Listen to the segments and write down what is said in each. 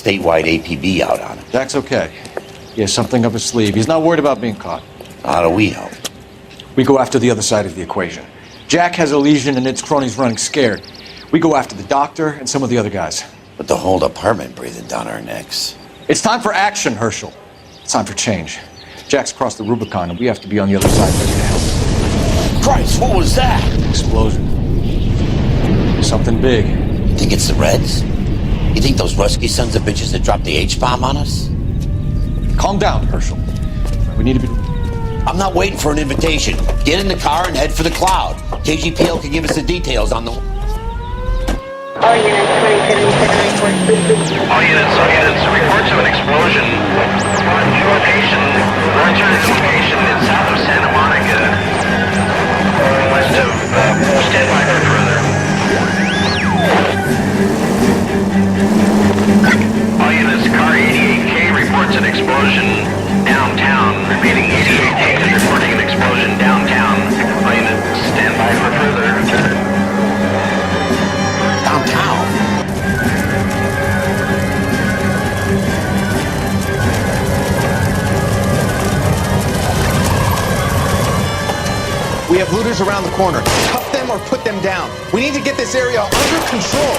statewide APB out on him. Jack's okay. He has something up his sleeve. He's not worried about being caught. How do we help? We go after the other side of the equation. Jack has a legion and its cronies running scared. We go after the doctor and some of the other guys. But the whole department breathing down our necks. It's time for action, Herschel. It's time for change. Jack's crossed the Rubicon and we have to be on the other side ready to help. Christ, what was that? Explosion. Something big. You think it's the Reds? You think those Rusky sons of bitches that dropped the H-bomb on us? Calm down, Herschel. We need to be... I'm not waiting for an invitation. Get in the car and head for the cloud. KGPL can give us the details on the... All units, reports of an explosion. Location is south of Santa Monica, west of stand by for further. All units, car 88K reports an explosion downtown. Repeating, 88K is reporting an explosion downtown. All units, stand by for further. Downtown? We have looters around the corner. Cuff them or put them down. We need to get this area under control.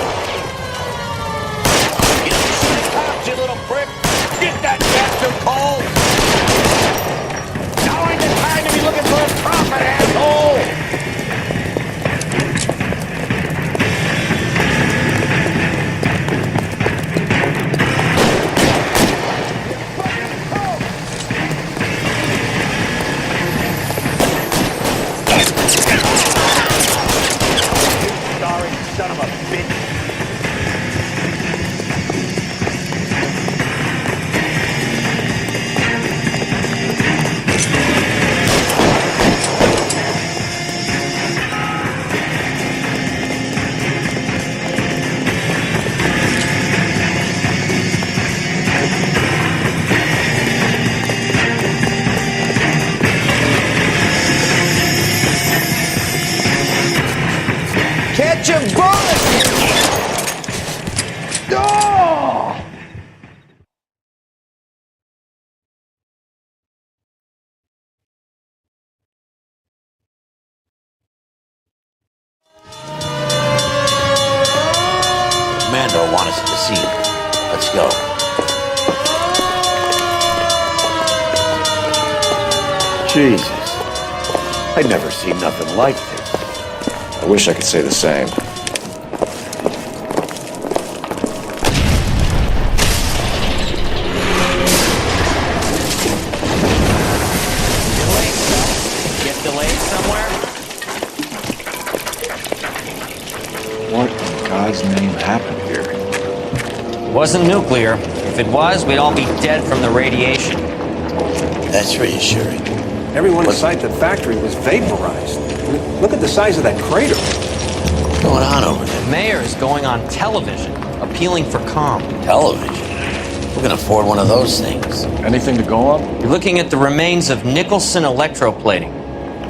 You little prick! Get that bastard cold! Now ain't the time to be looking for a profit, asshole! Sorry, son of a bitch. Catch a bullet! Oh! Commando want us at the scene. Let's go. Jesus. I'd never seen nothing like this. I wish I could say the same. Get delayed somewhere? What in God's name happened here? It wasn't nuclear. If it was, we'd all be dead from the radiation. That's reassuring. Everyone inside the factory was vaporized. Look at the size of that crater. What's going on over there? The mayor is going on television, appealing for calm. Television? Who can afford one of those things? Anything to go on? You're looking at the remains of Nicholson Electroplating.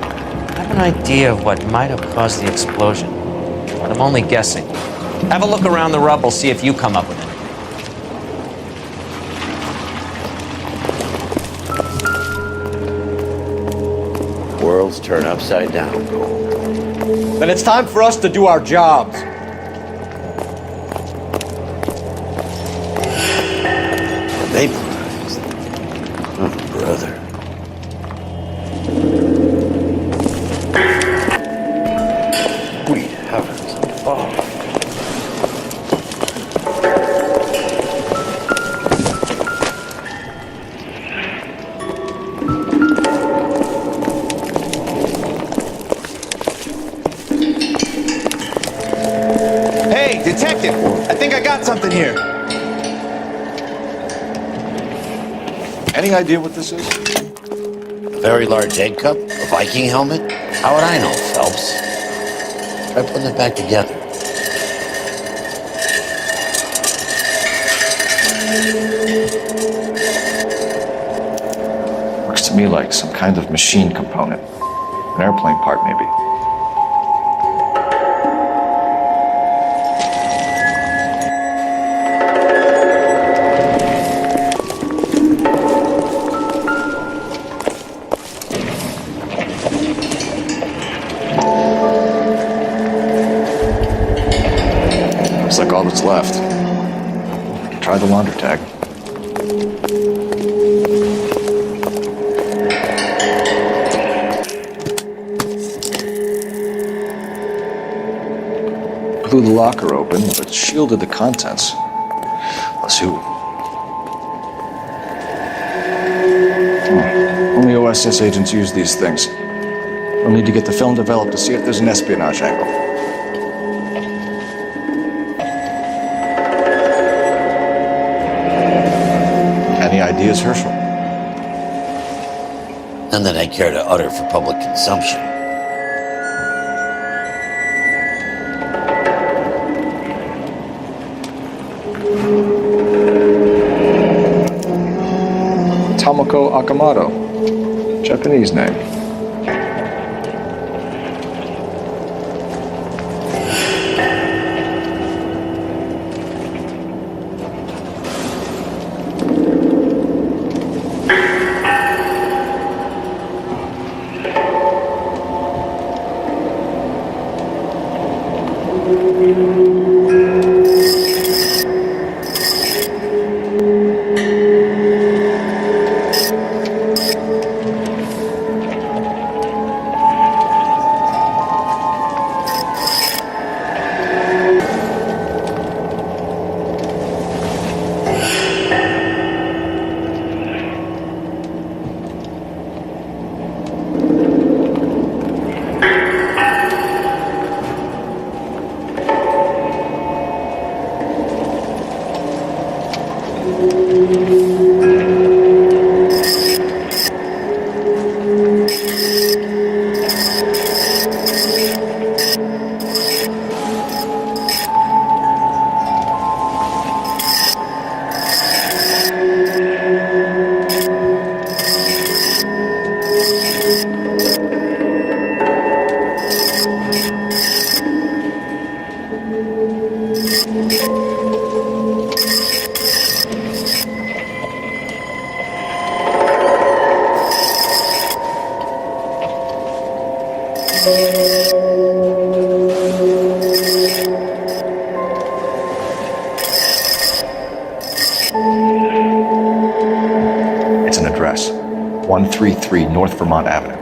I have an idea of what might have caused the explosion, but I'm only guessing. Have a look around the rubble, see if you come up with it. Worlds turn upside down. Then it's time for us to do our jobs. Vaporized. Oh, brother. Sweet heavens. Oh. Hey, detective! I think I got something here. Any idea what this is? A very large egg cup? A Viking helmet? How would I know, Phelps? Try putting it back together. Looks to me like some kind of machine component. An airplane part, maybe. Try the launder tag. Blew the locker open, but shielded the contents. Let's see. Only OSS agents use these things. We'll need to get the film developed to see if there's an espionage angle. Any ideas, Herschel? None that I care to utter for public consumption. Tomoko Akamoto. Japanese name. It's an address. 133 North Vermont Avenue.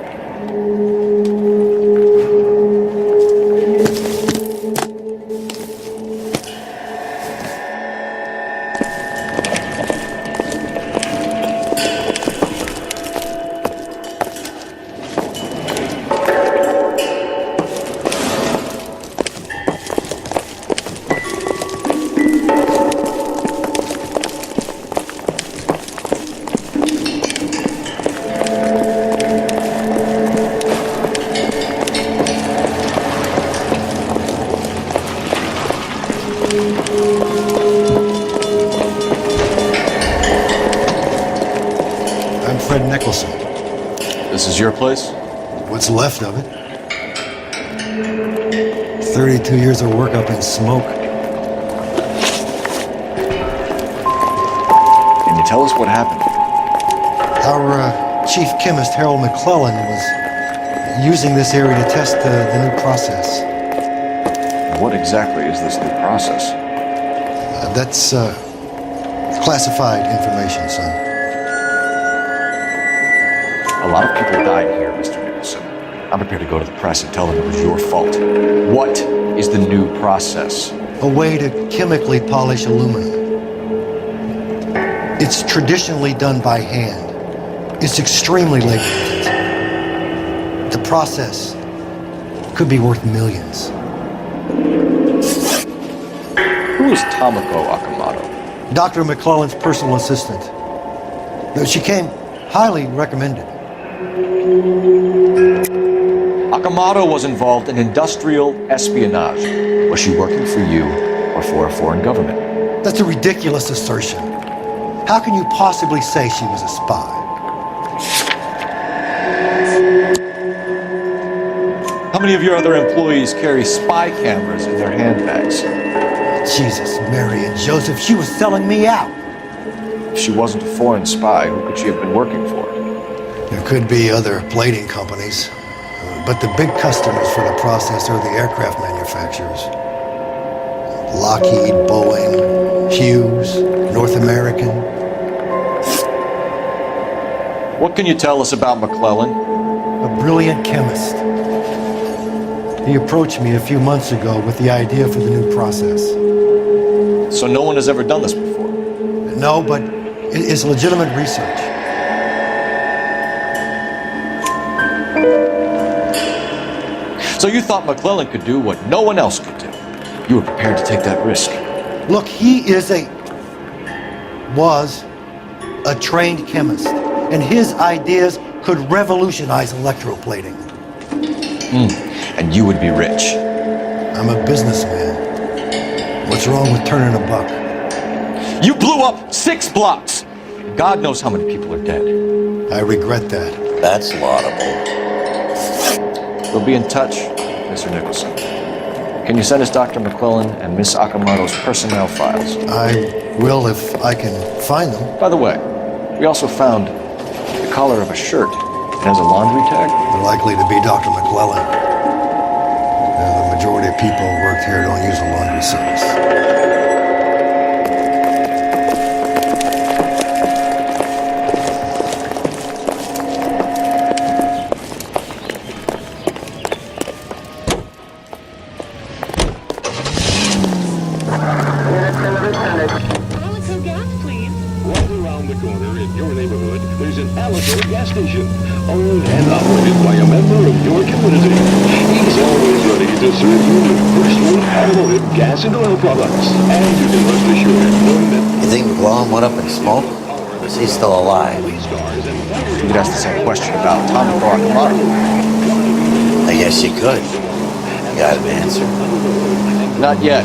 I'm Fred Nicholson. This is your place? What's left of it? 32 years of work up in smoke. Can you tell us what happened? Our chief chemist, Harold McClellan, was using this area to test the new process. What exactly is this new process? That's classified information, son. A lot of people died here, Mr. Nicholson. I'm prepared to go to the press and tell them it was your fault. What is the new process? A way to chemically polish aluminum. It's traditionally done by hand. It's extremely labor-intensive. The process could be worth millions. Who is Tomoko Akamoto? Dr. McClellan's personal assistant. She came highly recommended. Akamoto was involved in industrial espionage. Was she working for you or for a foreign government? That's a ridiculous assertion. How can you possibly say she was a spy? How many of your other employees carry spy cameras in their handbags? Jesus, Mary and Joseph, she was selling me out. If she wasn't a foreign spy, who could she have been working for? There could be other plating companies, but the big customers for the process are the aircraft manufacturers. Lockheed, Boeing, Hughes, North American. What can you tell us about McClellan? A brilliant chemist. He approached me a few months ago with the idea for the new process. So no one has ever done this before? No, but it's legitimate research. So you thought McClellan could do what no one else could do. You were prepared to take that risk. Look, he was a trained chemist, and his ideas could revolutionize electroplating. And you would be rich. I'm a businessman. What's wrong with turning a buck? You blew up 6 blocks! God knows how many people are dead. I regret that. That's laudable. We'll be in touch, Mr. Nicholson. Can you send us Dr. McClellan and Miss Akamoto's personnel files? I will if I can find them. By the way, we also found the collar of a shirt. It has a laundry tag. They're likely to be Dr. McClellan. The majority of people who work here don't use a laundry service. Gas station, owned and operated by a member of your community. He's always ready to serve you with personal automotive gas and oil products. And you can rest assured knowing that You think McClellan went up in smoke? Or is he still alive? You could ask the same question about Tommy Akamoto. I guess you could. You got an answer? Not yet.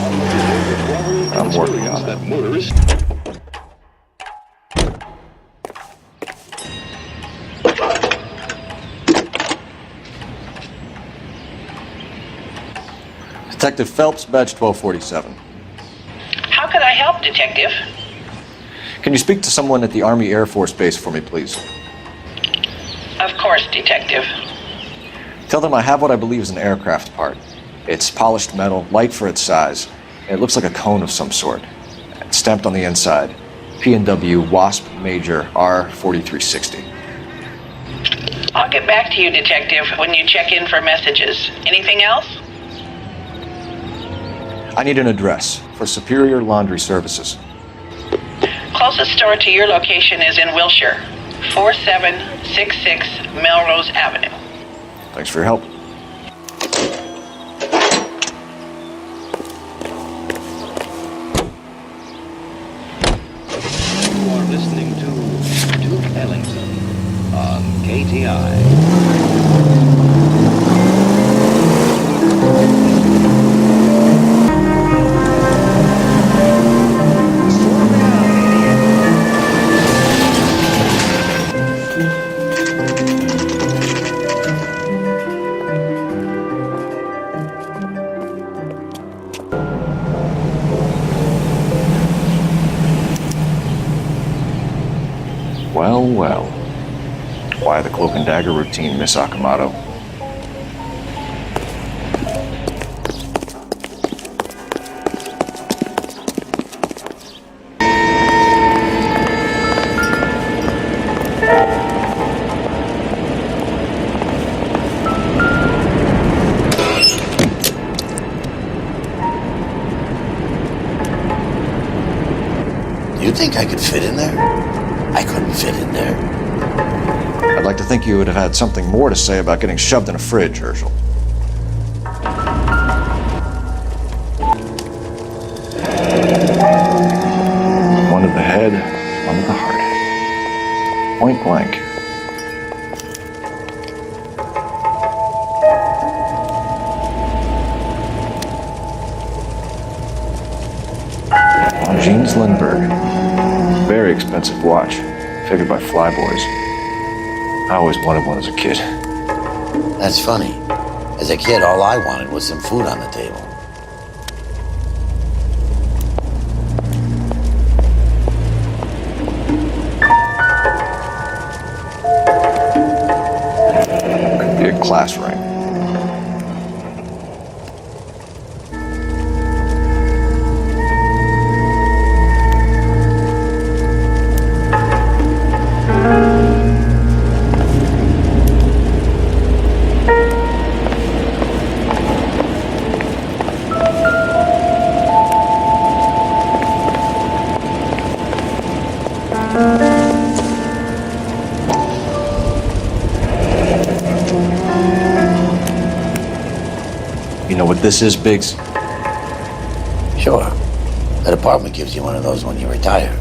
I'm working on that it. motorist. Detective Phelps, badge 1247. How can I help, Detective? Can you speak to someone at the Army Air Force Base for me, please? Of course, Detective. Tell them I have what I believe is an aircraft part. It's polished metal, light for its size. It looks like a cone of some sort. It's stamped on the inside. P&W Wasp Major R4360. I'll get back to you, Detective, when you check in for messages. Anything else? I need an address for Superior Laundry Services. Closest store to your location is in Wilshire, 4766 Melrose Avenue. Thanks for your help. You are listening to Duke Ellington on KTI. Well, well. Why the cloak and dagger routine, Miss Akamoto? Do you think I could fit in there? I couldn't fit in there. I'd like to think you would have had something more to say about getting shoved in a fridge, Herschel. One to the head, one to the heart. Point blank. Jeans Lindbergh. Very expensive watch, figured by flyboys. I always wanted one as a kid. That's funny. As a kid, all I wanted was some food on the table. Could be a class ring. You know what this is, Biggs? Sure. That apartment gives you one of those when you retire.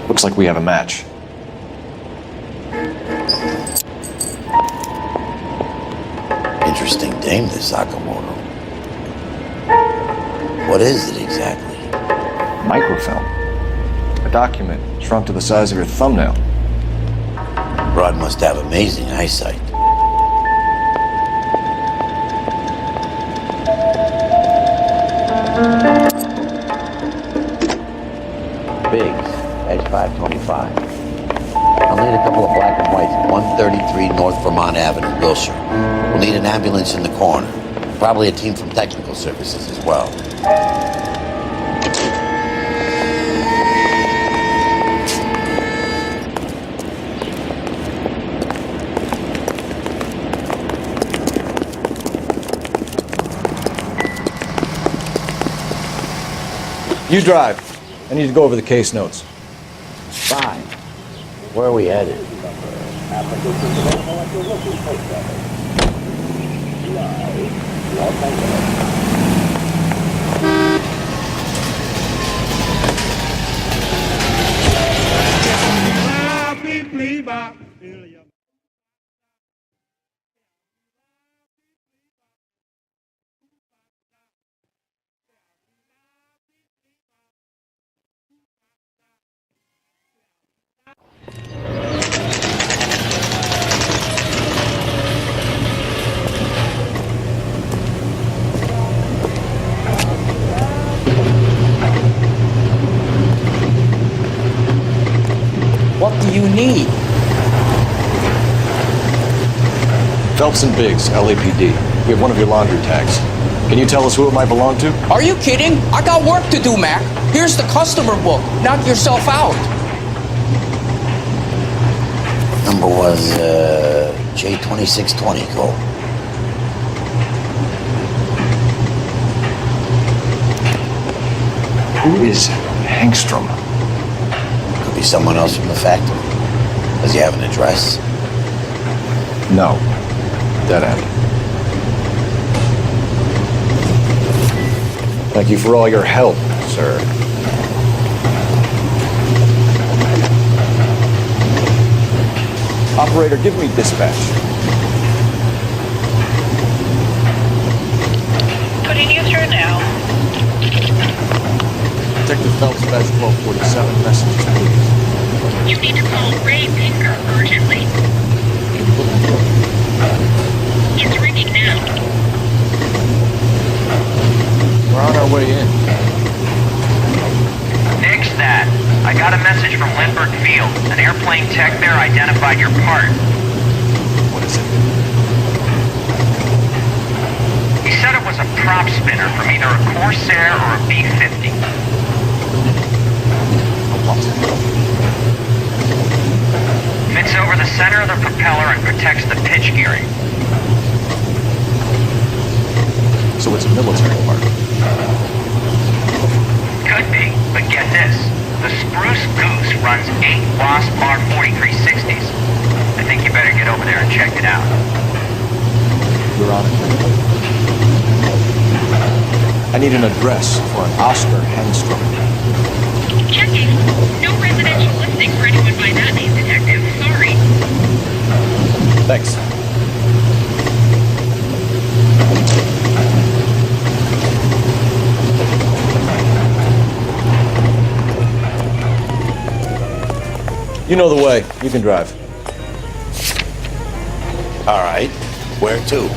Looks like we have a match. Interesting dame, this Sakamoto. What is it exactly? Microfilm. A document shrunk to the size of your thumbnail. Broad must have amazing eyesight. Biggs, edge 525. I'll need a couple of black and whites at 133 North Vermont Avenue, Wilshire. We'll need an ambulance in the corner. Probably a team from technical services as well. You drive. I need to go over the case notes. Fine. Where are we headed? What do you need? Phelps and Biggs, LAPD. We have one of your laundry tags. Can you tell us who it might belong to? Are you kidding? I got work to do, Mac. Here's the customer book. Knock yourself out. Number was, J2620, Cole. Who is Hangstrom? Could be someone else from the factory. Does he have an address? No. Dead end. Thank you for all your help, sir. Operator, give me dispatch. Putting you through now. Detective Phelps, badge 1247, messages, please. You need to call Ray Pinker urgently. It's ringing now. We're on our way in. Nix that. I got a message from Lindbergh Field. An airplane tech there identified your part. What is it? He said it was a prop spinner from either a Corsair or a B-50. Fits over the center of the propeller and protects the pitch gearing. So it's a military part. Could be, but get this. The Spruce Goose runs 8 Wasp R4360s. I think you better get over there and check it out. You're on it. I need an address for an Oscar Hangstrom. Checking. No residential listing for anyone by that name, Detective. Sorry. Thanks. You know the way. You can drive. All right. Where to?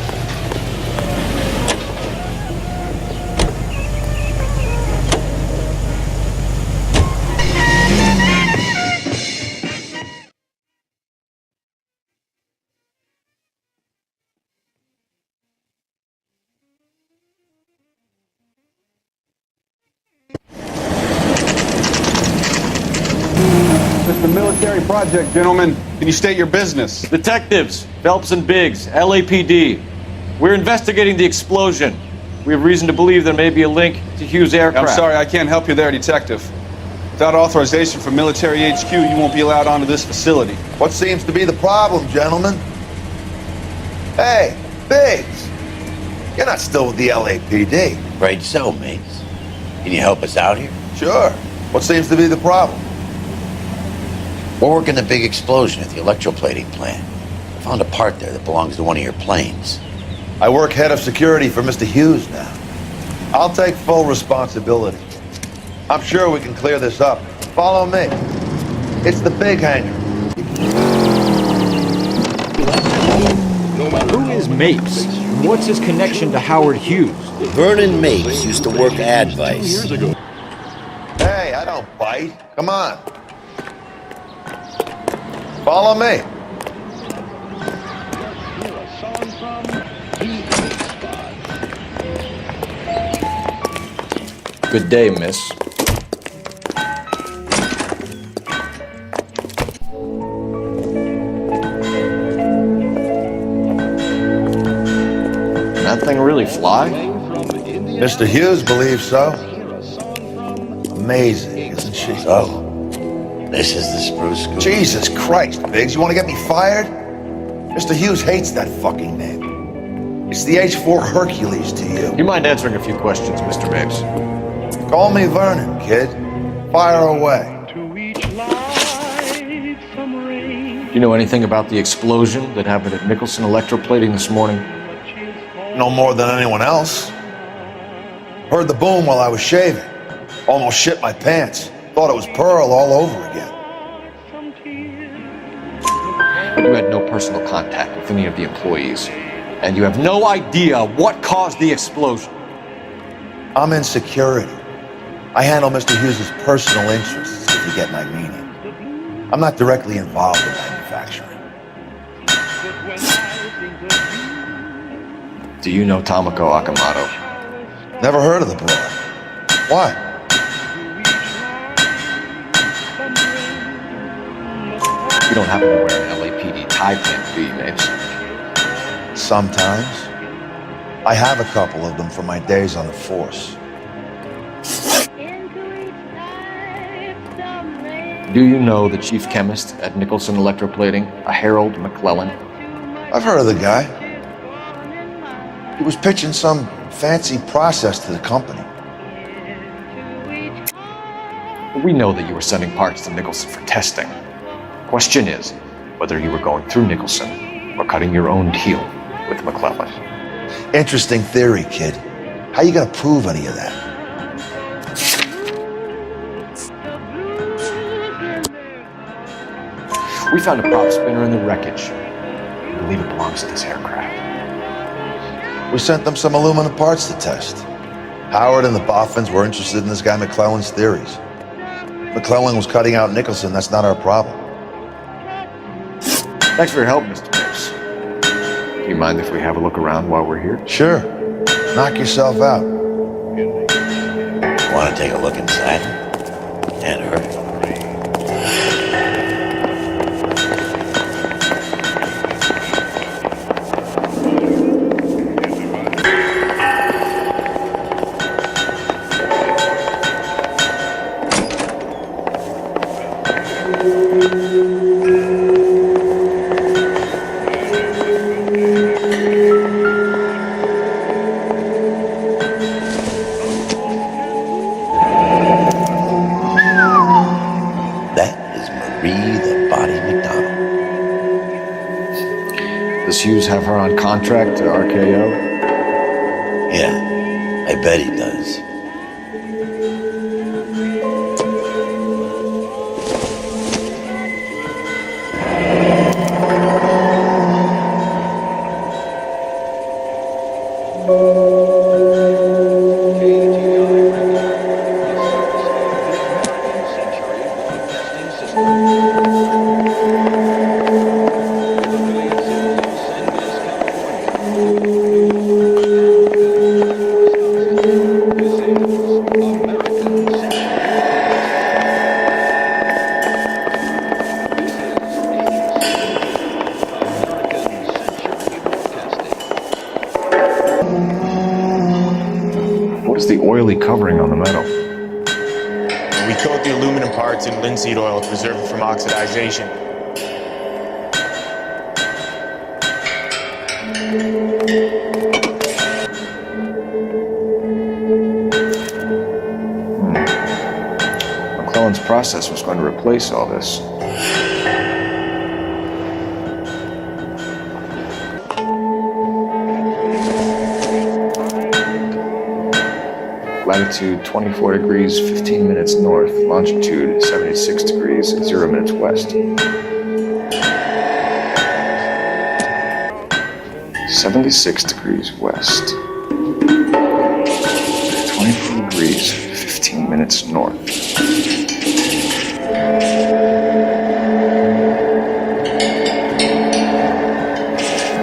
It's a military project, gentlemen. Can you state your business? Detectives, Phelps and Biggs, LAPD. We're investigating the explosion. We have reason to believe there may be a link to Hughes' aircraft. I'm sorry, I can't help you there, Detective. Without authorization from military HQ, you won't be allowed onto this facility. What seems to be the problem, gentlemen? Hey, Biggs! You're not still with the LAPD. Afraid so, mates. Can you help us out here? Sure. What seems to be the problem? We're working the big explosion at the electroplating plant. I found a part there that belongs to one of your planes. I work head of security for Mr. Hughes now. I'll take full responsibility. I'm sure we can clear this up. Follow me. It's the big hangar. Who is Mapes? What's his connection to Howard Hughes? Vernon Mapes used to work Advice. Hey, I don't bite. Come on. Follow me. Good day, miss. That thing really fly? Mr. Hughes believes so. Amazing, isn't she? Oh, this is the spruce scoop. Jesus Christ, Biggs, you want to get me fired? Mr. Hughes hates that fucking name. It's the H-4 Hercules to you. You mind answering a few questions, Mr. Mapes? Call me Vernon, kid. Fire away. Do you know anything about the explosion that happened at Nicholson Electroplating this morning? No more than anyone else. Heard the boom while I was shaving. Almost shit my pants. Thought it was Pearl all over again. But you had no personal contact with any of the employees. And you have no idea what caused the explosion. I'm in security. I handle Mr. Hughes' personal interests, if you get my meaning. I'm not directly involved in manufacturing. Do you know Tomoko Akamoto? Never heard of the broad. Why? You don't happen to wear an LAPD tie pin, do you, Mapes? Sometimes. I have a couple of them from my days on the force. Do you know the chief chemist at Nicholson Electroplating, a Harold McClellan? I've heard of the guy. He was pitching some fancy process to the company. We know that you were sending parts to Nicholson for testing. Question is whether you were going through Nicholson or cutting your own deal with McClellan. Interesting theory, kid. How you gonna prove any of that? We found a prop spinner in the wreckage. We believe it belongs to this aircraft. We sent them some aluminum parts to test. Howard and the Boffins were interested in this guy McClellan's theories. McClellan was cutting out Nicholson. That's not our problem. Thanks for your help, Mr. Mapes. Do you mind if we have a look around while we're here? Sure. Knock yourself out. Want to take a look inside? And her? Does Hughes have her on contract to RKO? Yeah, I bet he does. oily covering on the metal. We coat the aluminum parts in linseed oil to preserve it from oxidization. McClellan's process was going to replace all this. Latitude 24 degrees, 15 minutes north. Longitude 76 degrees, 0 minutes west. 76 degrees west. 24 degrees, 15 minutes north.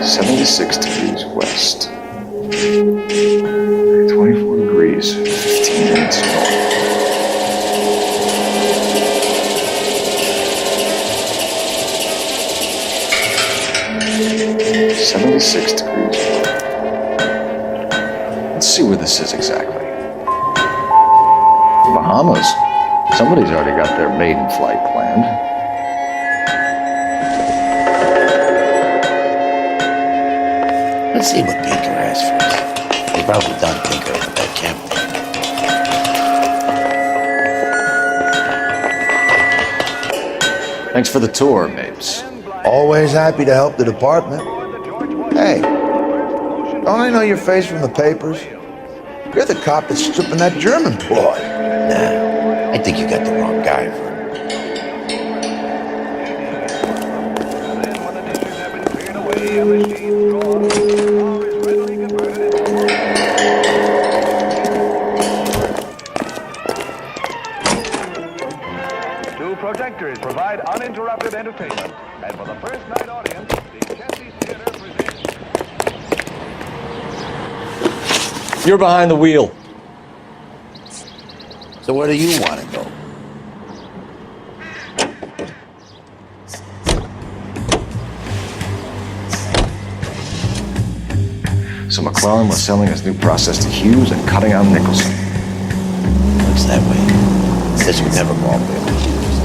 "76 degrees west. 24 degrees, 15 minutes north. "76 degrees north. Let's see where this is exactly. Bahamas. Somebody's already got their maiden flight planned. Let's see what Pinker has for us. He's probably done tinkering at that camp. Thanks for the tour, Mapes. Always happy to help the department. Hey, don't I know your face from the papers? You're the cop that's stripping that German boy. Nah, I think you got the wrong guy for it. Two projectors provide uninterrupted entertainment. And for the first night audience, the Chelsea Theater presents... You're behind the wheel. So where do you want to go? So McClellan was selling his new process to Hughes and cutting out Nicholson. Looks that way. This would never go all the way with Hughes.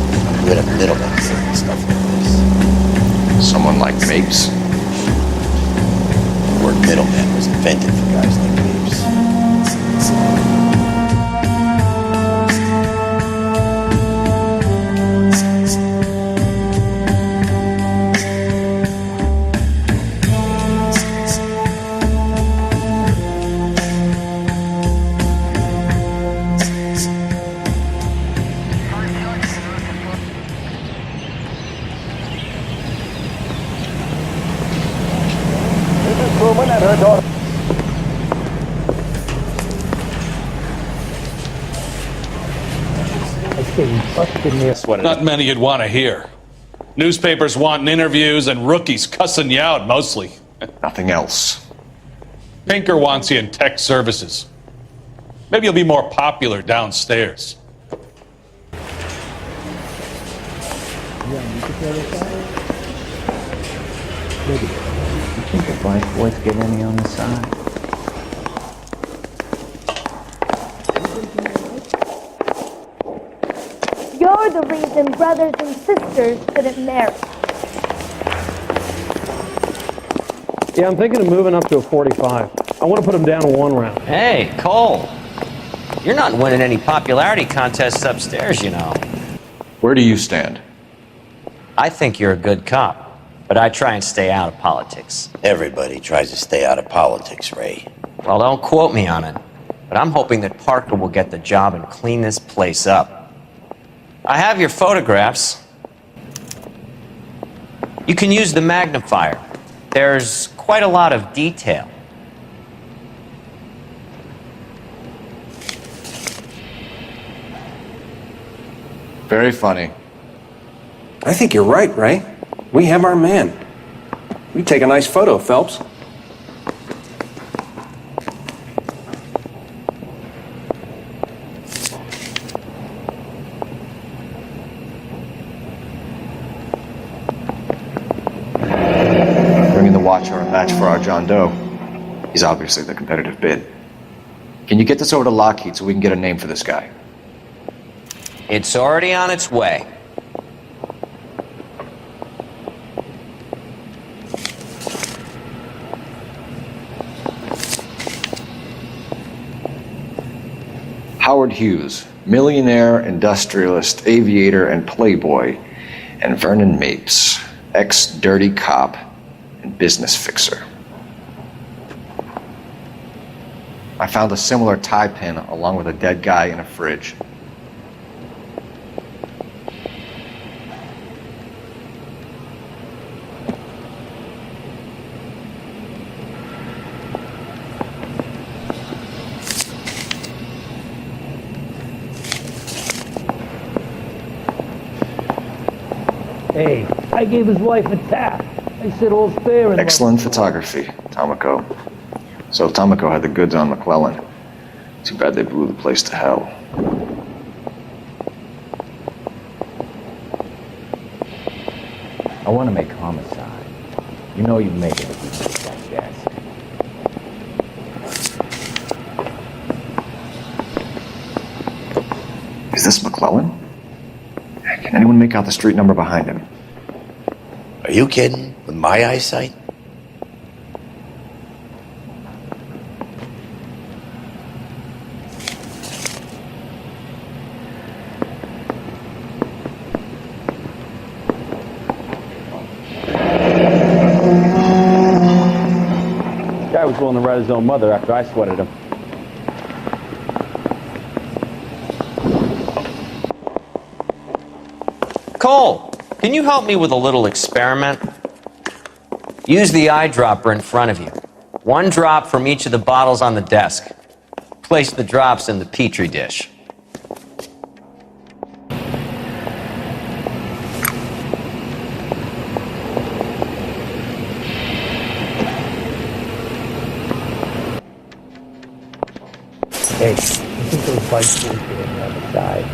We'd have middlemen and stuff like this. Someone like Mapes? The word middleman was invented for guys like Mapes. Woman and her daughter. Not many you'd want to hear. Newspapers wanting interviews and rookies cussing you out mostly. Nothing else. Pinker wants you in tech services. Maybe you'll be more popular downstairs. Think the black boys get any on the side? You're the reason brothers and sisters couldn't marry. Yeah, I'm thinking of moving up to a 45. I want to put them down one round. Hey, Cole. You're not winning any popularity contests upstairs, you know. Where do you stand? I think you're a good cop, but I try and stay out of politics. Everybody tries to stay out of politics, Ray. Well, don't quote me on it, but I'm hoping that Parker will get the job and clean this place up. I have your photographs. You can use the magnifier. There's quite a lot of detail. Very funny. I think you're right, Ray. We have our man. We take a nice photo, Phelps. Bringing the watch or a match for our John Doe. He's obviously the competitive bid. Can you get this over to Lockheed so we can get a name for this guy? It's already on its way. Howard Hughes, millionaire, industrialist, aviator, and playboy, and Vernon Mapes, ex-dirty cop and business fixer. I found a similar tie pin along with a dead guy in a fridge. Hey, I gave his wife a tap. I said all's fair in Excellent photography, Tomoko. So Tomoko had the goods on McClellan. Too bad they blew the place to hell. I want to make homicide. You know you make it if you make that guess. Is this McClellan? Can anyone make out the street number behind him? Are you kidding? With my eyesight? Guy was willing to write his own mother after I sweated him. Cole, can you help me with a little experiment? Use the eyedropper in front of you. One drop from each of the bottles on the desk. Place the drops in the petri dish. Hey, I think those bikes will get on the other side.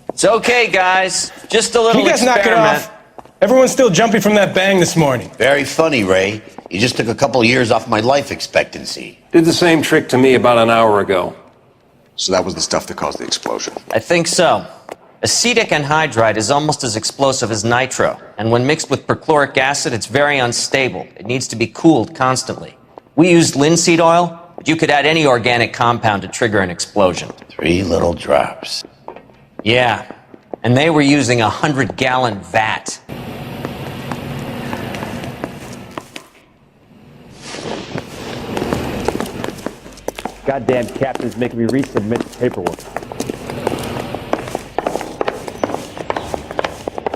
It's okay, guys. Just a little Can you guys knock it experiment. off? Everyone's still jumping from that bang this morning. Very funny, Ray. You just took a couple years off my life expectancy. Did the same trick to me about an hour ago. So that was the stuff that caused the explosion. I think so. Acetic anhydride is almost as explosive as nitro, and when mixed with perchloric acid, it's very unstable. It needs to be cooled constantly. We used linseed oil, but you could add any organic compound to trigger an explosion. 3 little drops. Yeah, and they were using a 100-gallon vat. Goddamn captain's making me resubmit the paperwork.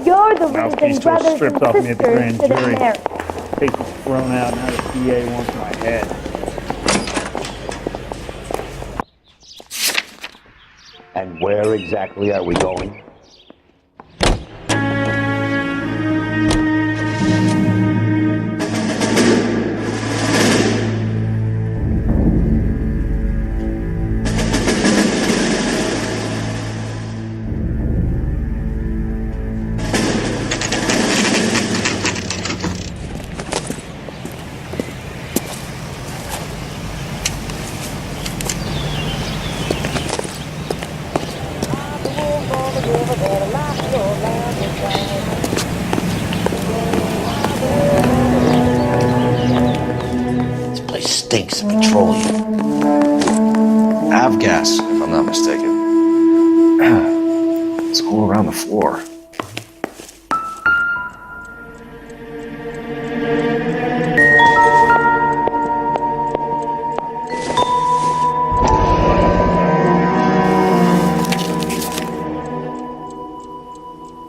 You're the Mouthpiece reason tore brothers stripped and off me at the sisters grand didn't jury. marry. Papers thrown out, now the DA wants my head. And where exactly are we going? This place stinks of petroleum. Avgas, if I'm not mistaken. It's all around the floor.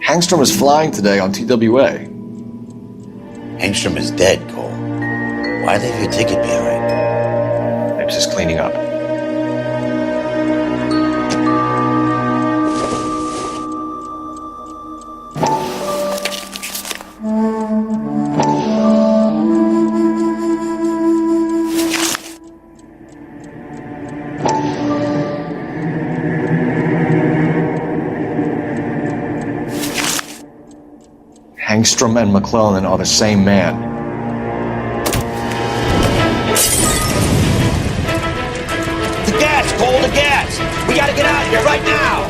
Hangstrom is flying today on TWA. Hangstrom is dead, Cole. Why leave your ticket behind? Maybe just cleaning up. Hangstrom and McClellan are the same man. The gas, Cole, the gas! We gotta get out of here right now!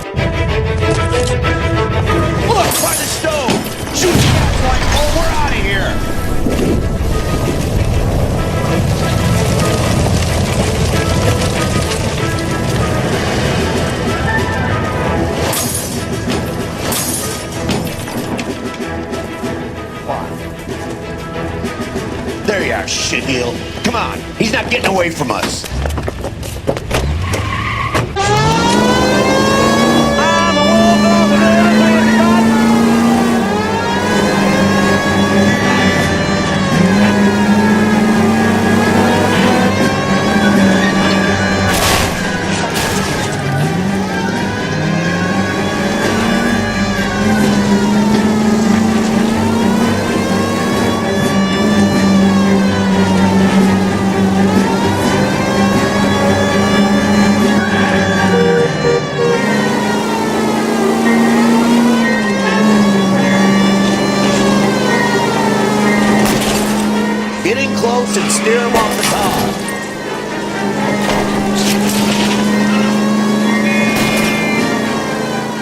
Look, by the stove! Shoot the gas line, Cole, we're out of here! There you are, shitheel. Come on, he's not getting away from us. Get in close and steer him off the top.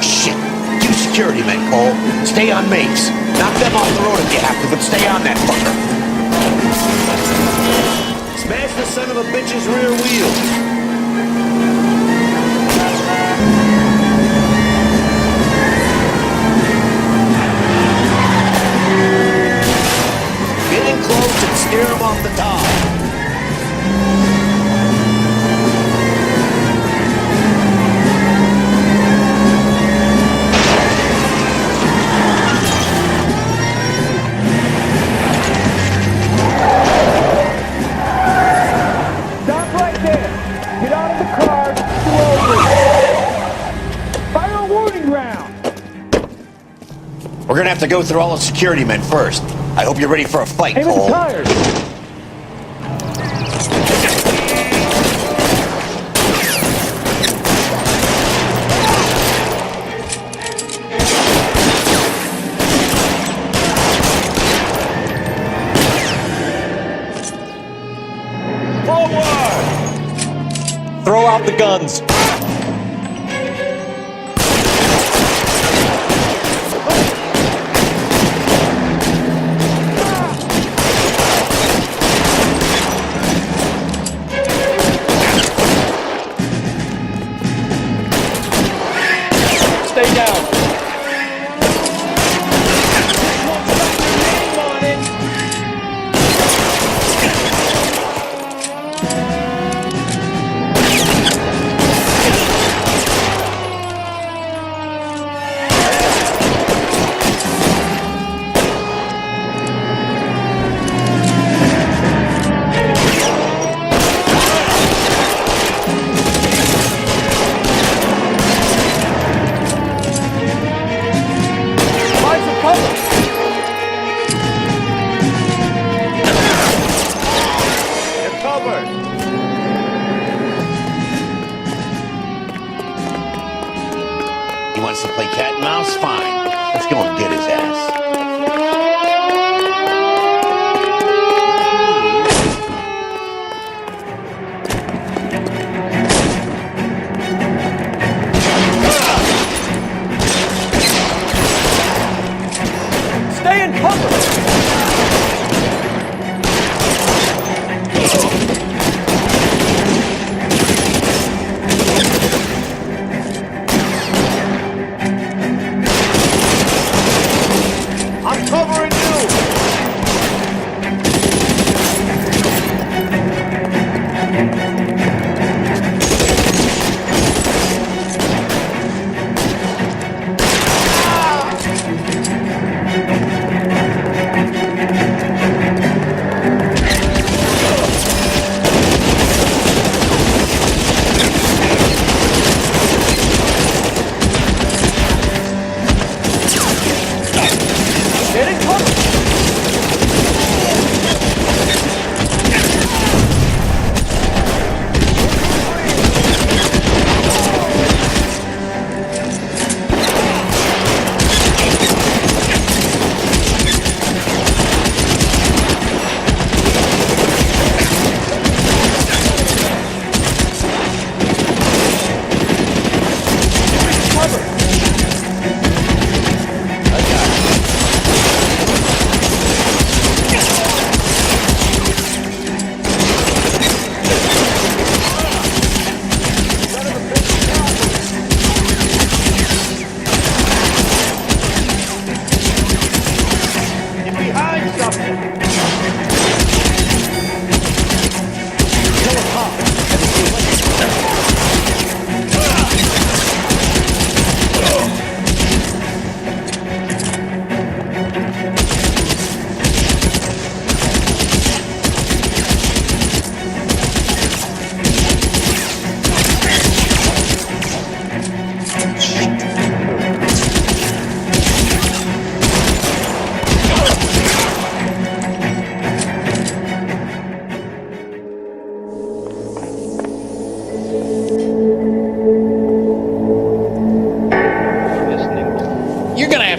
Shit. You security men, Cole. Stay on mates. Knock them off the road if you have to, but stay on that fucker. Smash the son of a bitch's rear wheel. Close and steer him off the top. Stop right there. Get out of the car. It's too open. Fire a warning round. We're gonna have to go through all the security men first. I hope you're ready for a fight, Aim at Cole. the tires. Forward! Throw out the guns. Stay down. He wants to play cat and mouse? Fine. Let's go and get his ass. Stay in cover.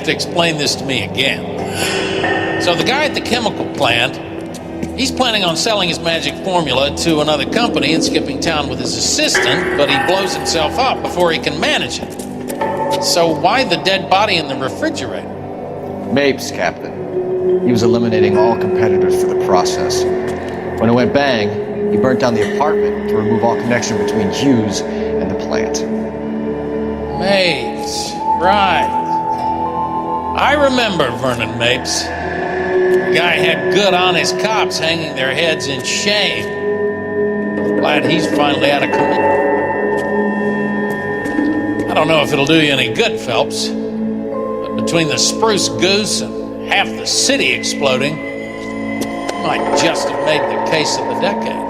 have to explain this to me again. So the guy at the chemical plant, he's planning on selling his magic formula to another company and skipping town with his assistant, but he blows himself up before he can manage it. So why the dead body in the refrigerator? Mapes, Captain. He was eliminating all competitors for the process. When it went bang, he burnt down the apartment to remove all connection between Hughes and the plant. Mapes, right. I remember Vernon Mapes. The guy had good honest cops hanging their heads in shame. Glad he's finally out of commission. I don't know if it'll do you any good, Phelps, but between the spruce goose and half the city exploding, you might just have made the case of the decade.